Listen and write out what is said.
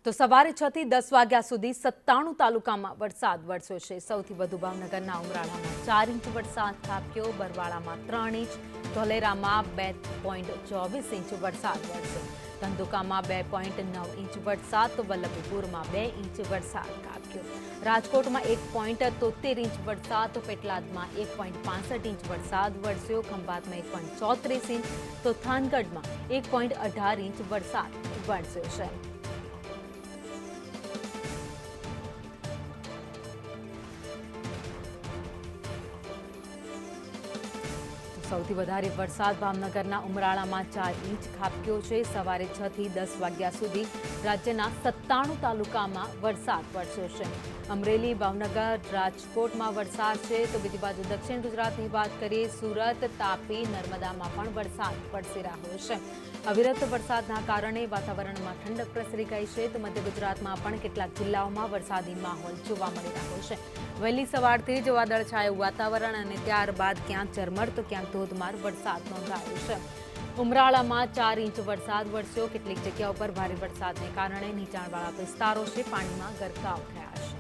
તો સવારે 6 થી 10 વાગ્યા સુધી 97 તાલુકામાં વરસાદ વરસ્યો છે। સૌથી વધુ ભાવનગરના ઉમરાળામાં 4 ઇંચ વરસાદ ખાબક્યો, બરવાળામાં 3 ઇંચ, ધોલેરામાં 2.24 ઇંચ વરસાદ વરસ્યો, ધંધુકામાં 2.9 ઇંચ વરસાદ, તો વલ્લભીપુરમાં 2 ઇંચ વરસાદ ખાબક્યો, રાજકોટમાં 1.73 ઇંચ વરસાદ, તો પેટલાદમાં 1.65 ઇંચ વરસાદ વરસ્યો, ખંભાતમાં 1.34 ઇંચ, તો થાનગઢમાં 1.18 ઇંચ વરસાદ વરસ્યો છે। સૌથી વધારે વરસાદ ભાવનગરના ઉમરાળામાં 4 ઇંચ ખાબક્યો છે। સવારે 6 થી 10 વાગ્યા સુધી રાજ્યના 97 તાલુકામાં વરસાદ વરસ્યો છે। અમરેલી, ભાવનગર, રાજકોટમાં વરસાદ છે, તો બીજી બાજુ દક્ષિણ ગુજરાતની વાત કરીએ, સુરત, તાપી, નર્મદામાં પણ વરસાદ વરસી રહ્યો છે। અવિરત વરસાદના કારણે વાતાવરણમાં ઠંડક પ્રસરી ગઈ છે, તો મધ્ય ગુજરાતમાં પણ કેટલાક જિલ્લાઓમાં વરસાદી માહોલ જોવા મળી રહ્યો છે। વહેલી સવારથી જ વાદળછાયું વાતાવરણ અને ત્યારબાદ ક્યાંક ઝરમર તો ક્યાંક ધોધમાર વરસાદ નોંધાયો છે। ઉમરાળામાં 4 ઇંચ વરસાદ વરસ્યો, કેટલીક જગ્યાઓ પર ભારે વરસાદને કારણે નીચાણવાળા વિસ્તારો છે પાણીમાં ગરકાવ થયા છે।